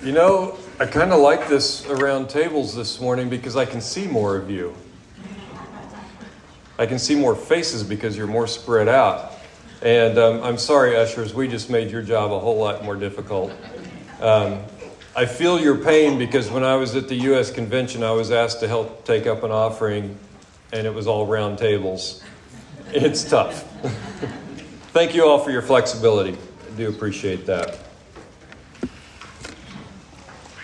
You know, I kind of like this around tables this morning because I can see more of you. I can see more faces because you're more spread out. And I'm sorry, ushers, we just made your job a whole lot more difficult. I feel your pain because when I was at the U.S. Convention, I was asked to help take up an offering, and it was all round tables. It's tough. Thank you all for your flexibility. I do appreciate that.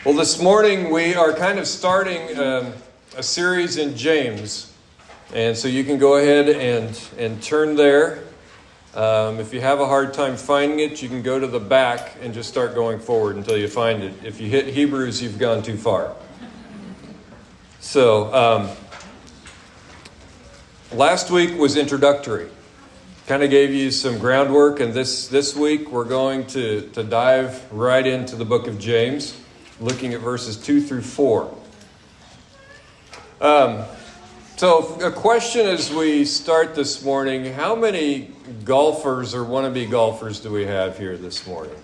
Well, this morning we are kind of starting a series in James. And so you can go ahead and turn there. If you have a hard time finding it, you can go to the back and just start going forward until you find it. If you hit Hebrews, you've gone too far. So, last week was introductory. Kind of gave you some groundwork, and this week we're going to dive right into the book of James, looking at verses 2 through 4. So a question as we start this morning, how many golfers or wannabe golfers do we have here this morning?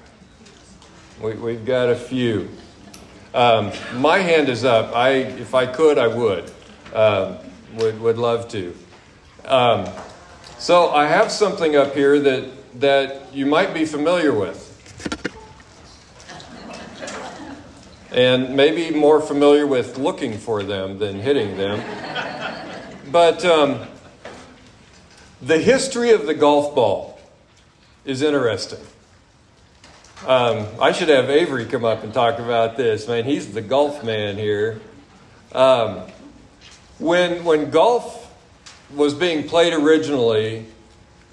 We've got a few. My hand is up. If I could, I would. Would love to. So I have something up here that you might be familiar with. And maybe more familiar with looking for them than hitting them. But the history of the golf ball is interesting. I should have Avery come up and talk about this. Man, he's the golf man here. When golf was being played originally,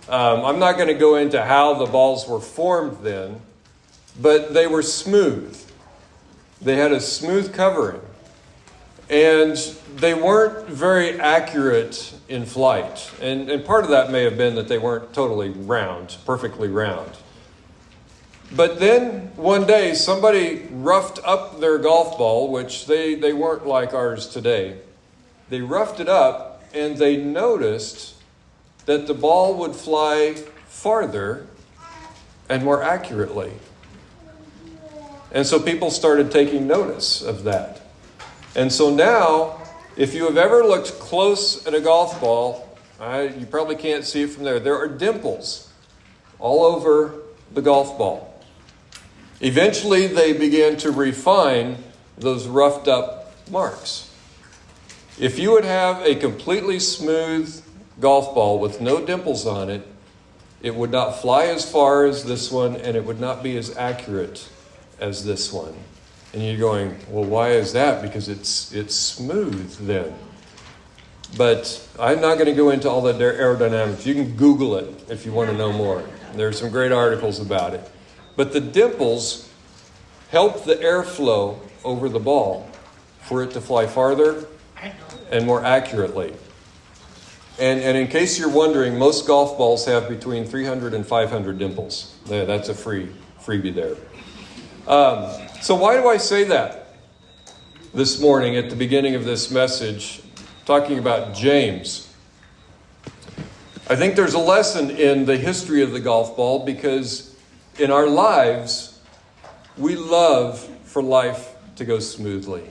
I'm not going to go into how the balls were formed then, but they were smooth. They had a smooth covering. And they weren't very accurate in flight. And part of that may have been that they weren't totally round, perfectly round. But then one day somebody roughed up their golf ball, which they weren't like ours today. They roughed it up and they noticed that the ball would fly farther and more accurately. And so people started taking notice of that. And so now, if you have ever looked close at a golf ball, you probably can't see it from there. There are dimples all over the golf ball. Eventually, they began to refine those roughed up marks. If you would have a completely smooth golf ball with no dimples on it, it would not fly as far as this one, and it would not be as accurate as this one. And you're going, well, why is that? Because it's smooth then. But I'm not going to go into all the aerodynamics. You can Google it if you want to know more. There are some great articles about it. But the dimples help the airflow over the ball for it to fly farther and more accurately. And in case you're wondering, most golf balls have between 300 and 500 dimples. That's a freebie there. So why do I say that this morning at the beginning of this message, talking about James? I think there's a lesson in the history of the golf ball because in our lives, we love for life to go smoothly.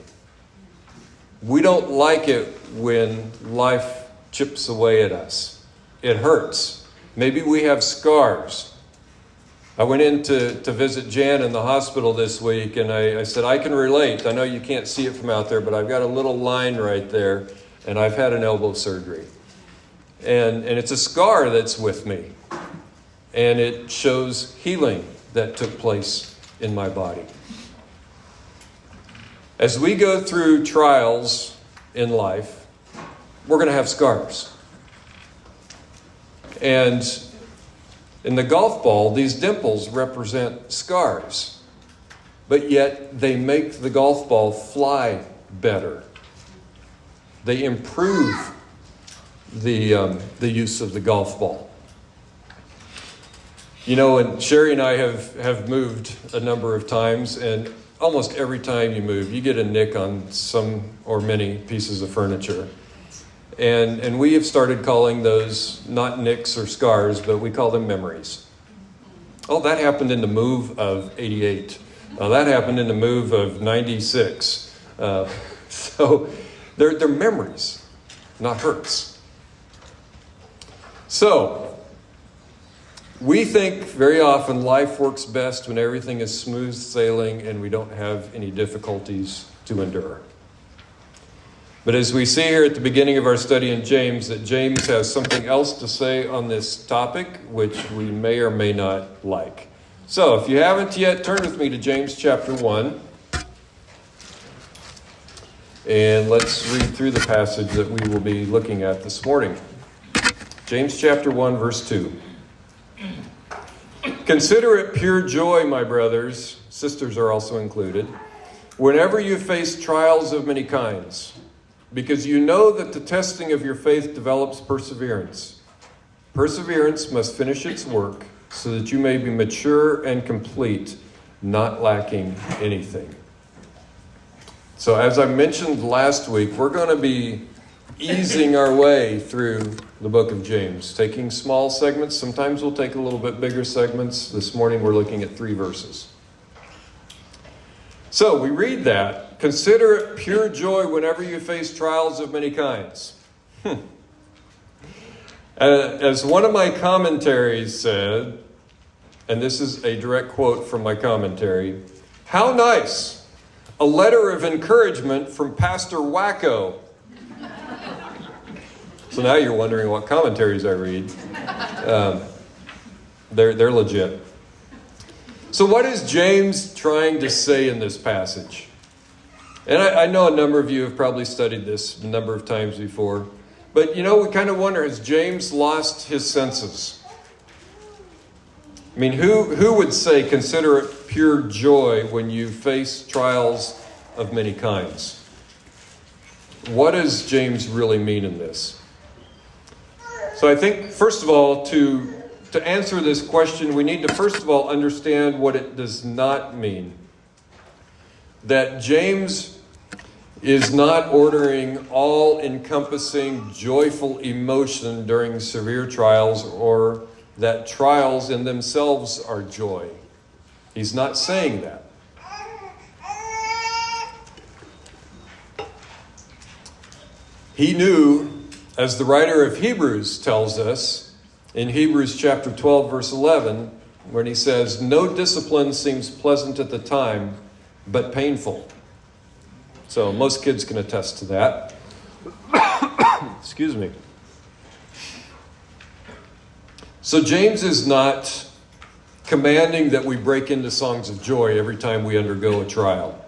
We don't like it when life chips away at us. It hurts. Maybe we have scars. I went in to visit Jan in the hospital this week, and I said, I can relate. I know you can't see it from out there, but I've got a little line right there, and I've had an elbow surgery. And it's a scar that's with me, and it shows healing that took place in my body. As we go through trials in life, we're going to have scars. And in the golf ball, these dimples represent scars, but yet they make the golf ball fly better. They improve the use of the golf ball. You know, and Sherry and I have moved a number of times, and almost every time you move, you get a nick on some or many pieces of furniture. And we have started calling those not nicks or scars, but we call them memories. Oh, that happened in the move of 88. Well, that happened in the move of 96. So they're memories, not hurts. So we think very often life works best when everything is smooth sailing and we don't have any difficulties to endure. But as we see here at the beginning of our study in James, that James has something else to say on this topic, which we may or may not like. So if you haven't yet, turn with me to James chapter 1. And let's read through the passage that we will be looking at this morning. James chapter 1, verse 2. Consider it pure joy, my brothers, sisters are also included, whenever you face trials of many kinds, because you know that the testing of your faith develops perseverance. Perseverance must finish its work so that you may be mature and complete, not lacking anything. So as I mentioned last week, we're going to be easing our way through the book of James, taking small segments. Sometimes we'll take a little bit bigger segments. This morning we're looking at 3 verses. So we read that. Consider it pure joy whenever you face trials of many kinds. As one of my commentaries said, and this is a direct quote from my commentary, how nice, a letter of encouragement from Pastor Wacko. So now you're wondering what commentaries I read. They're legit. So what is James trying to say in this passage? And I know a number of you have probably studied this a number of times before. But, we kind of wonder, has James lost his senses? I mean, who would say, consider it pure joy when you face trials of many kinds? What does James really mean in this? So I think, first of all, to answer this question, we need to first of all understand what it does not mean. That James is not ordering all-encompassing, joyful emotion during severe trials, or that trials in themselves are joy. He's not saying that. He knew, as the writer of Hebrews tells us, in Hebrews chapter 12, verse 11, when he says, no discipline seems pleasant at the time, but painful. So most kids can attest to that. Excuse me. So James is not commanding that we break into songs of joy every time we undergo a trial,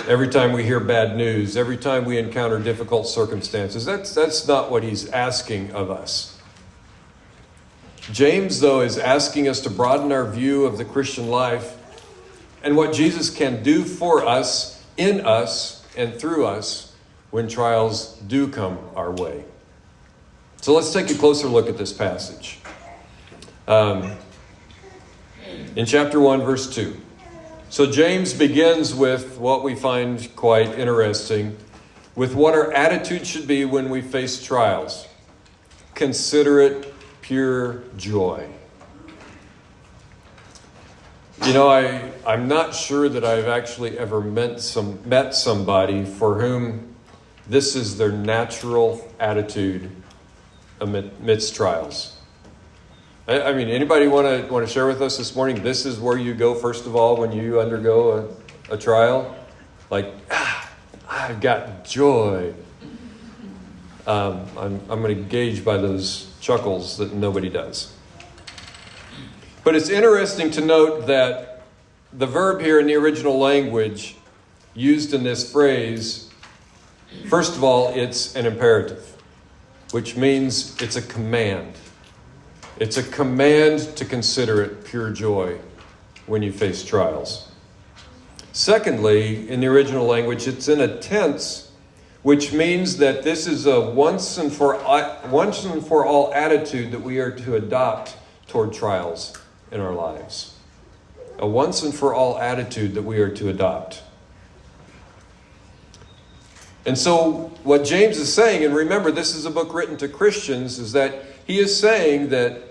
every time we hear bad news, every time we encounter difficult circumstances. That's not what he's asking of us. James, though, is asking us to broaden our view of the Christian life and what Jesus can do for us, in us, and through us when trials do come our way. So let's take a closer look at this passage. In chapter 1, verse 2. So James begins with what we find quite interesting, with what our attitude should be when we face trials. Consider it pure joy. I'm not sure that I've actually ever met somebody for whom this is their natural attitude amidst trials. I mean, anybody want to share with us this morning? This is where you go first of all when you undergo a trial. Like, I've got joy. I'm going to gauge by those chuckles that nobody does. But it's interesting to note that the verb here in the original language used in this phrase, first of all, it's an imperative, which means it's a command. It's a command to consider it pure joy when you face trials. Secondly, in the original language, it's in a tense, which means that this is a once and for all attitude that we are to adopt toward trials in our lives. A once and for all attitude that we are to adopt. And so what James is saying, and remember this is a book written to Christians, is that he is saying that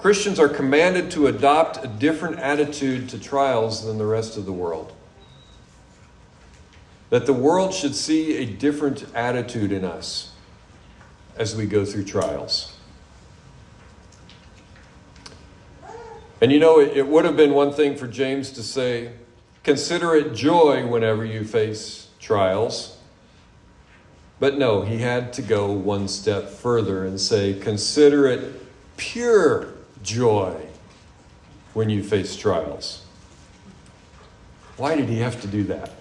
Christians are commanded to adopt a different attitude to trials than the rest of the world. That the world should see a different attitude in us as we go through trials. And you know, it would have been one thing for James to say, consider it joy whenever you face trials. But no, he had to go one step further and say, consider it pure joy when you face trials. Why did he have to do that?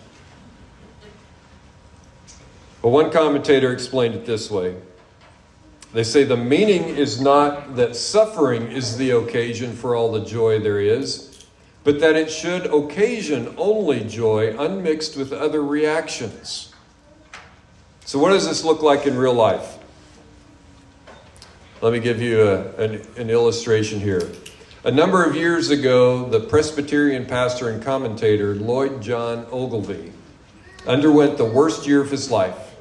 Well, one commentator explained it this way. They say the meaning is not that suffering is the occasion for all the joy there is, but that it should occasion only joy unmixed with other reactions. So what does this look like in real life? Let me give you an illustration here. A number of years ago, the Presbyterian pastor and commentator Lloyd John Ogilvie underwent the worst year of his life.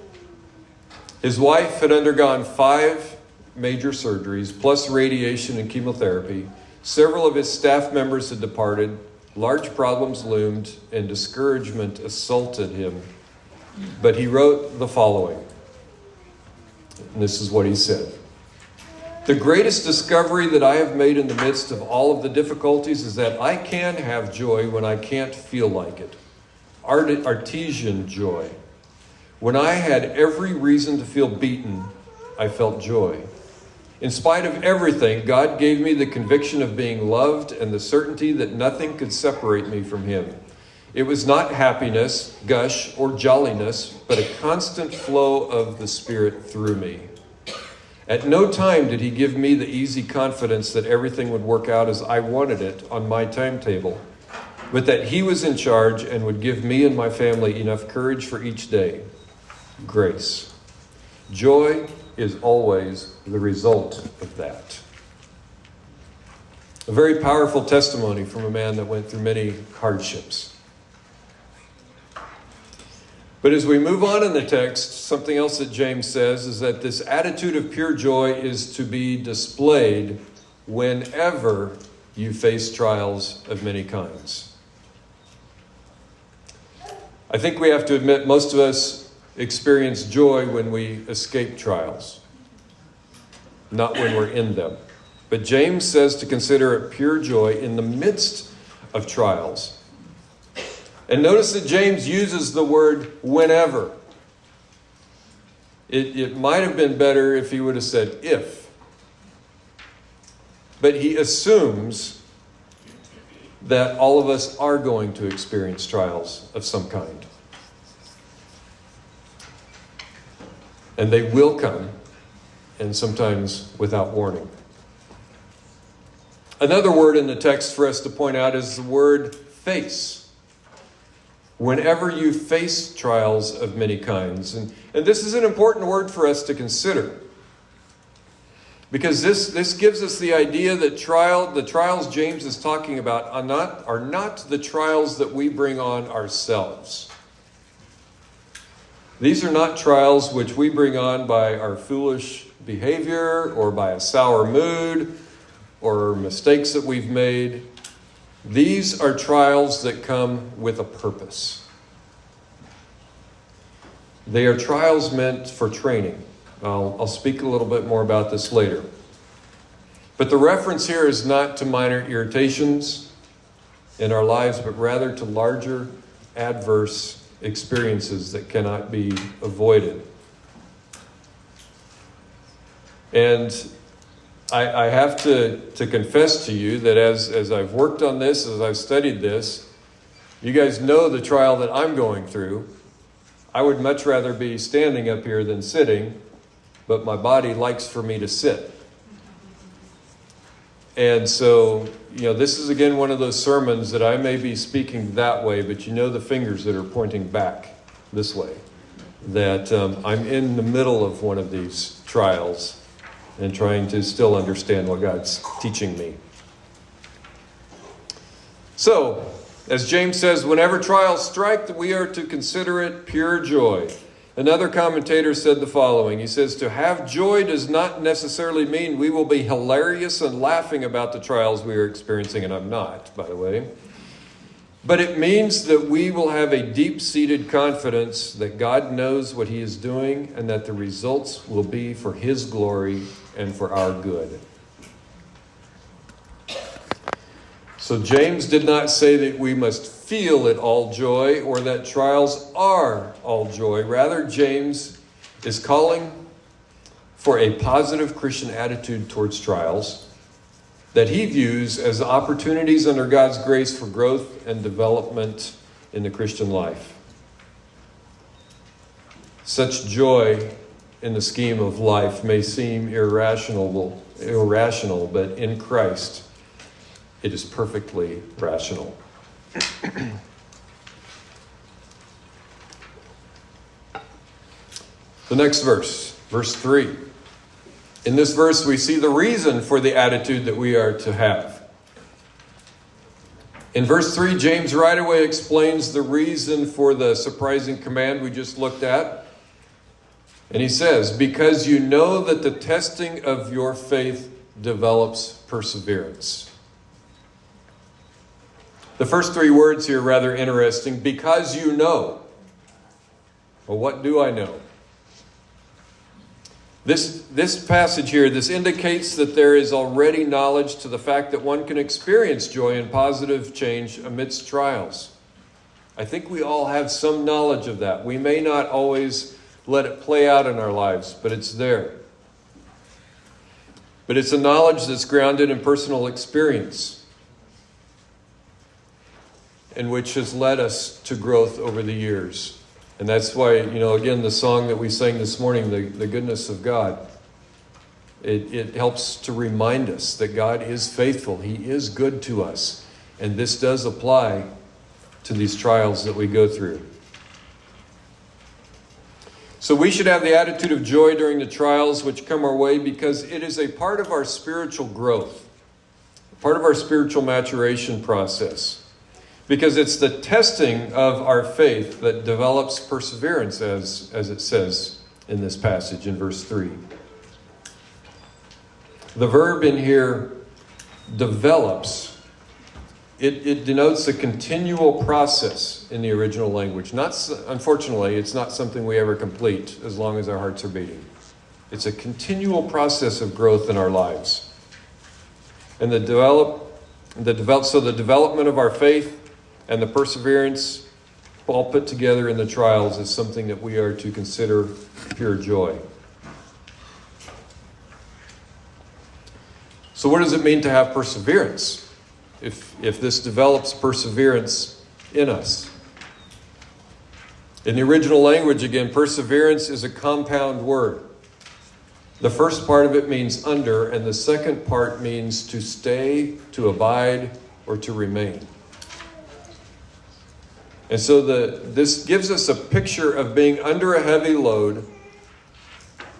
His wife had undergone 5 major surgeries, plus radiation and chemotherapy. Several of his staff members had departed. Large problems loomed, and discouragement assaulted him. But he wrote the following. And this is what he said. The greatest discovery that I have made in the midst of all of the difficulties is that I can have joy when I can't feel like it. Artesian joy. When I had every reason to feel beaten, I felt joy. In spite of everything, God gave me the conviction of being loved and the certainty that nothing could separate me from Him. It was not happiness, gush, or jolliness, but a constant flow of the Spirit through me. At no time did He give me the easy confidence that everything would work out as I wanted it on my timetable, but that He was in charge and would give me and my family enough courage for each day. Grace. Joy is always the result of that. A very powerful testimony from a man that went through many hardships. But as we move on in the text, something else that James says is that this attitude of pure joy is to be displayed whenever you face trials of many kinds. I think we have to admit most of us experience joy when we escape trials, not when we're in them. But James says to consider it pure joy in the midst of trials. And notice that James uses the word whenever. It might have been better if he would have said if. But he assumes that all of us are going to experience trials of some kind. And they will come, and sometimes without warning. Another word in the text for us to point out is the word face. Whenever you face trials of many kinds. And this is an important word for us to consider. Because this gives us the idea that the trials James is talking about are not the trials that we bring on ourselves. These are not trials which we bring on by our foolish behavior or by a sour mood or mistakes that we've made. These are trials that come with a purpose. They are trials meant for training. I'll speak a little bit more about this later. But the reference here is not to minor irritations in our lives, but rather to larger adverse experiences that cannot be avoided. And I have to confess to you that as I've worked on this, as I've studied this, you guys know the trial that I'm going through. I would much rather be standing up here than sitting, but my body likes for me to sit. And so, this is again one of those sermons that I may be speaking that way, but the fingers that are pointing back this way. That I'm in the middle of one of these trials and trying to still understand what God's teaching me. So, as James says, whenever trials strike, we are to consider it pure joy. Another commentator said the following. He says, to have joy does not necessarily mean we will be hilarious and laughing about the trials we are experiencing, and I'm not, by the way. But it means that we will have a deep-seated confidence that God knows what he is doing and that the results will be for his glory and for our good. So James did not say that we must feel it all joy or that trials are all joy. Rather, James is calling for a positive Christian attitude towards trials that he views as opportunities under God's grace for growth and development in the Christian life. Such joy in the scheme of life may seem irrational, but in Christ, it is perfectly rational. The next verse, verse 3. In this verse, we see the reason for the attitude that we are to have. In verse 3, James right away explains the reason for the surprising command we just looked at. And he says, because you know that the testing of your faith develops perseverance. The first three words here are rather interesting. Because you know. Well, what do I know? This passage here, this indicates that there is already knowledge to the fact that one can experience joy and positive change amidst trials. I think we all have some knowledge of that. We may not always let it play out in our lives, but it's there. But it's a knowledge that's grounded in personal experience, and which has led us to growth over the years. And that's why, again, the song that we sang this morning, the goodness of God, it helps to remind us that God is faithful. He is good to us. And this does apply to these trials that we go through. So we should have the attitude of joy during the trials which come our way because it is a part of our spiritual growth, part of our spiritual maturation process. Because it's the testing of our faith that develops perseverance, as it says in this passage in verse 3. The verb in here, develops, it denotes a continual process in the original language. Unfortunately, it's not something we ever complete as long as our hearts are beating. It's a continual process of growth in our lives. And the development of our faith and the perseverance all put together in the trials is something that we are to consider pure joy. So what does it mean to have perseverance? If this develops perseverance in us. In the original language, again, perseverance is a compound word. The first part of it means under, and the second part means to stay, to abide, or to remain. And so this gives us a picture of being under a heavy load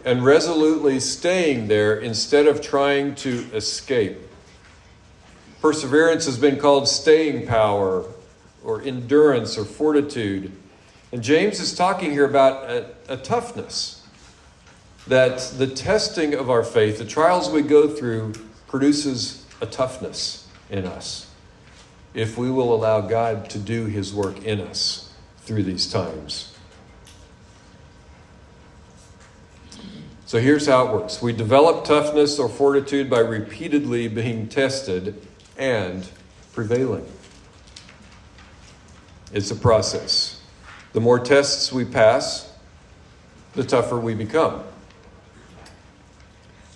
and resolutely staying there instead of trying to escape. Perseverance has been called staying power or endurance or fortitude. And James is talking here about a toughness. That the testing of our faith, the trials we go through, produces a toughness in us. If we will allow God to do his work in us through these times. So here's how it works. We develop toughness or fortitude by repeatedly being tested and prevailing. It's a process. The more tests we pass, the tougher we become.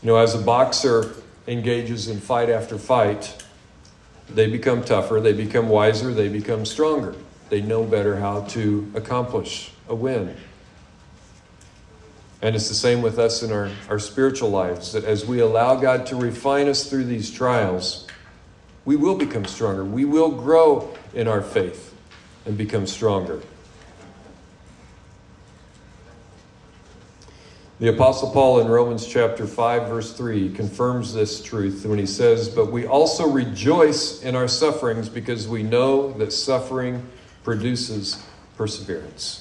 As a boxer engages in fight after fight, they become tougher, they become wiser, they become stronger. They know better how to accomplish a win. And it's the same with us in our spiritual lives, that as we allow God to refine us through these trials, we will become stronger. We will grow in our faith and become stronger. The Apostle Paul in Romans chapter 5, verse 3 confirms this truth when he says, "But we also rejoice in our sufferings because we know that suffering produces perseverance."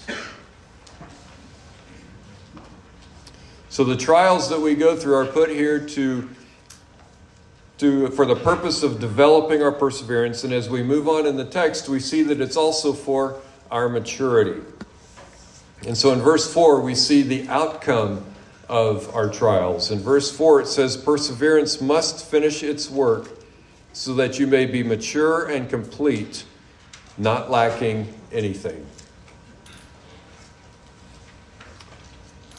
So the trials that we go through are put here for the purpose of developing our perseverance. And as we move on in the text, we see that it's also for our maturity. And so in verse 4, we see the outcome of our trials. In verse 4, it says, perseverance must finish its work so that you may be mature and complete, not lacking anything.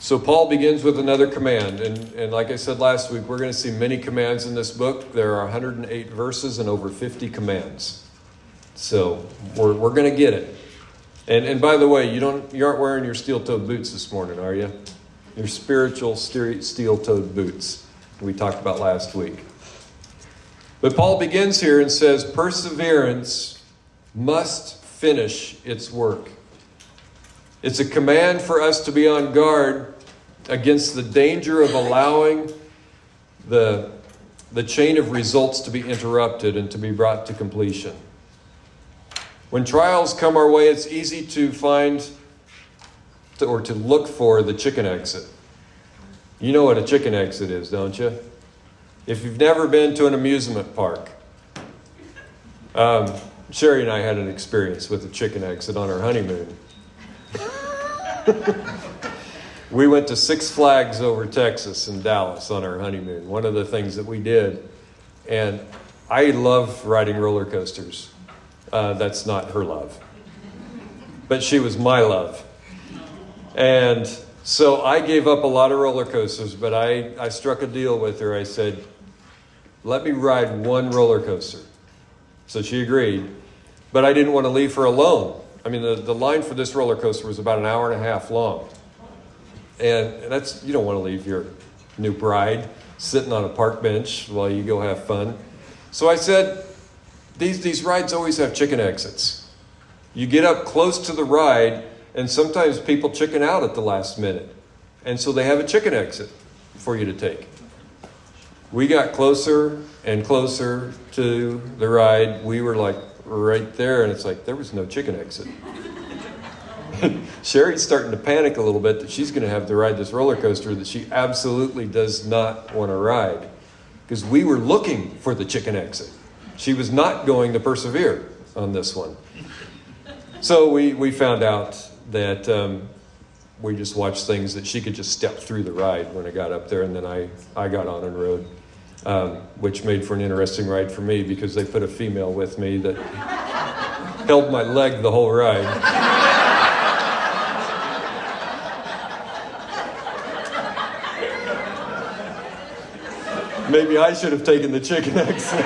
So Paul begins with another command. And like I said last week, we're going to see many commands in this book. There are 108 verses and over 50 commands. So we're going to get it. And by the way, you aren't wearing your steel-toed boots this morning, are you? Your spiritual steel-toed boots we talked about last week. But Paul begins here and says, perseverance must finish its work. It's a command for us to be on guard against the danger of allowing the chain of results to be interrupted and to be brought to completion. When trials come our way, it's easy to find or to look for the chicken exit. You know what a chicken exit is, don't you? If you've never been to an amusement park, Sherry and I had an experience with a chicken exit on our honeymoon. We went to Six Flags over Texas in Dallas on our honeymoon. One of the things that we did, and I love riding roller coasters. That's not her love, but she was my love. And so I gave up a lot of roller coasters, but I struck a deal with her. I said, let me ride one roller coaster. So she agreed, but I didn't want to leave her alone. I mean, the line for this roller coaster was about an hour and a half long. And you don't want to leave your new bride sitting on a park bench while you go have fun. So I said, these rides always have chicken exits. You get up close to the ride, and sometimes people chicken out at the last minute. And so they have a chicken exit for you to take. We got closer and closer to the ride. We were like right there, and it's like there was no chicken exit. Sherry's starting to panic a little bit that she's going to have to ride this roller coaster that she absolutely does not want to ride, because we were looking for the chicken exit. She was not going to persevere on this one. So we found out that we just watched things that she could just step through the ride when I got up there, and then I got on and rode, which made for an interesting ride for me because they put a female with me that held my leg the whole ride. Maybe I should have taken the chicken exit.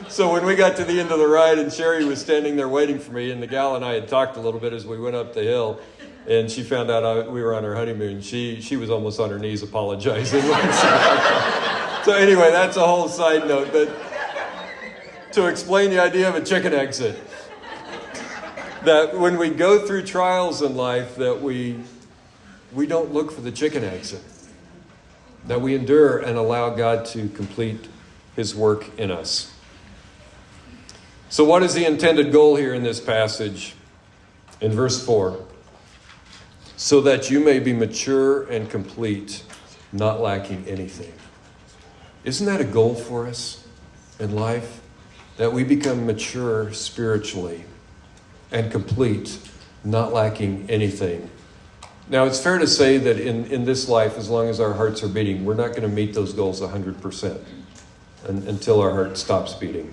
So when we got to the end of the ride and Sherry was standing there waiting for me, and the gal and I had talked a little bit as we went up the hill, and she found out we were on our honeymoon, she was almost on her knees apologizing. So anyway, that's a whole side note. But to explain the idea of a chicken exit, that when we go through trials in life, that we don't look for the chicken exit. That we endure and allow God to complete His work in us. So what is the intended goal here in this passage? In verse 4, so that you may be mature and complete, not lacking anything. Isn't that a goal for us in life? That we become mature spiritually and complete, not lacking anything. Now, it's fair to say that in this life, as long as our hearts are beating, we're not going to meet those goals 100% until our heart stops beating.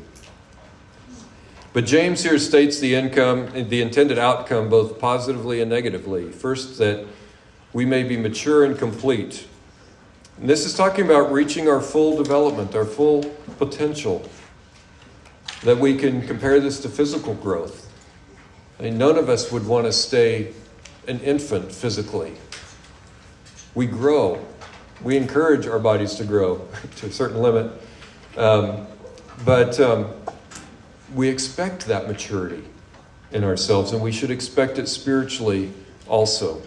But James here states the intended outcome both positively and negatively. First, that we may be mature and complete. And this is talking about reaching our full development, our full potential. That we can compare this to physical growth. I mean, none of us would want to stay an infant physically. We grow. We encourage our bodies to grow to a certain limit. But we expect that maturity in ourselves, and we should expect it spiritually also.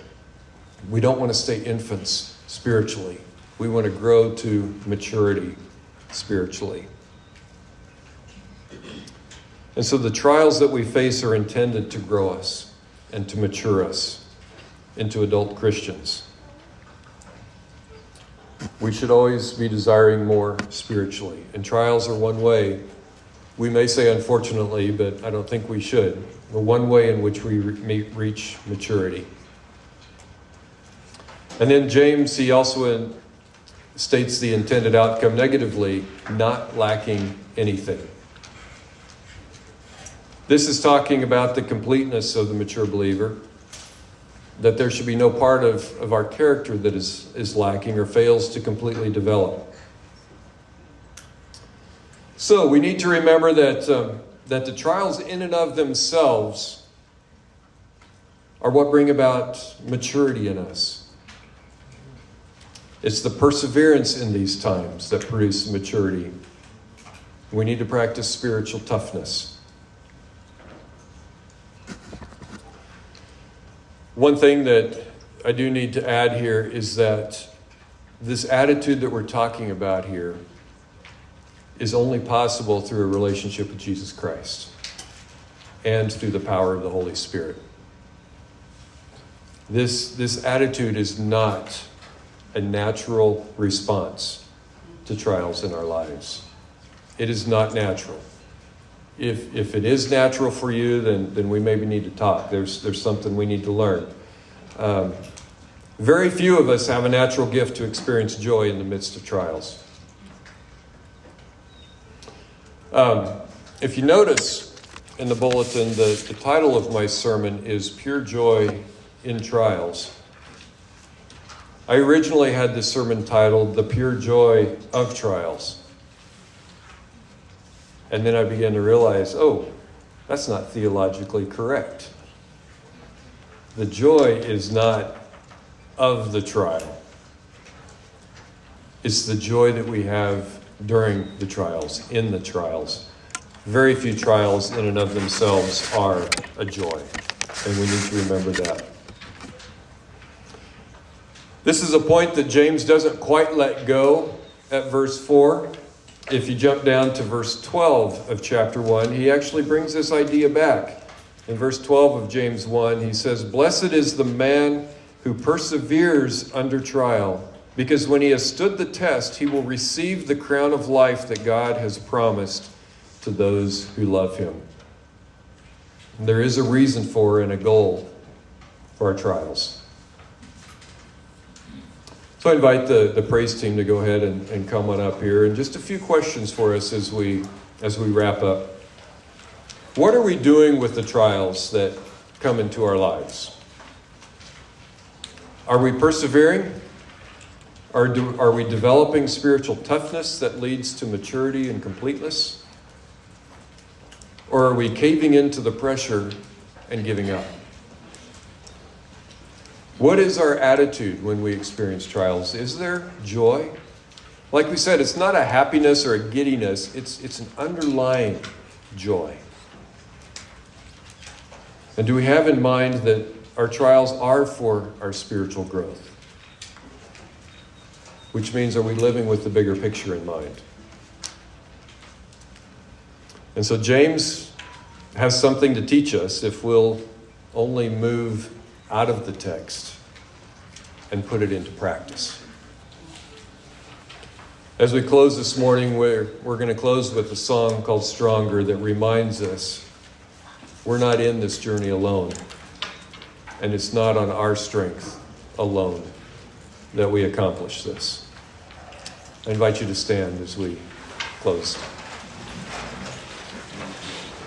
We don't want to stay infants spiritually. We want to grow to maturity spiritually. And so the trials that we face are intended to grow us and to mature us into adult Christians. We should always be desiring more spiritually. And trials are one way. We may say unfortunately, but I don't think we should. The one way in which we reach maturity. And then James, he also states the intended outcome negatively, not lacking anything. This is talking about the completeness of the mature believer, that there should be no part of our character that is lacking or fails to completely develop. So we need to remember that the trials in and of themselves are what bring about maturity in us. It's the perseverance in these times that produces maturity. We need to practice spiritual toughness. One thing that I do need to add here is that this attitude that we're talking about here is only possible through a relationship with Jesus Christ and through the power of the Holy Spirit. This attitude is not a natural response to trials in our lives. It is not natural. If it is natural for you, then we maybe need to talk. There's something we need to learn. Very few of us have a natural gift to experience joy in the midst of trials. If you notice in the bulletin, the title of my sermon is Pure Joy in Trials. I originally had this sermon titled The Pure Joy of Trials. And then I began to realize, that's not theologically correct. The joy is not of the trial. It's the joy that we have during the trials, in the trials. Very few trials in and of themselves are a joy. And we need to remember that. This is a point that James doesn't quite let go at verse 4. If you jump down to verse 12 of chapter 1, he actually brings this idea back. In verse 12 of James 1, he says, "Blessed is the man who perseveres under trial, because when he has stood the test, he will receive the crown of life that God has promised to those who love him." And there is a reason for and a goal for our trials. So I invite the praise team to go ahead and come on up here. And just a few questions for us as we wrap up. What are we doing with the trials that come into our lives? Are we persevering? Are we developing spiritual toughness that leads to maturity and completeness? Or are we caving into the pressure and giving up? What is our attitude when we experience trials? Is there joy? Like we said, it's not a happiness or a giddiness. It's an underlying joy. And do we have in mind that our trials are for our spiritual growth? Which means, are we living with the bigger picture in mind? And so James has something to teach us if we'll only move out of the text and put it into practice. As we close this morning, we're going to close with a song called Stronger that reminds us we're not in this journey alone. And it's not on our strength alone that we accomplish this. I invite you to stand as we close.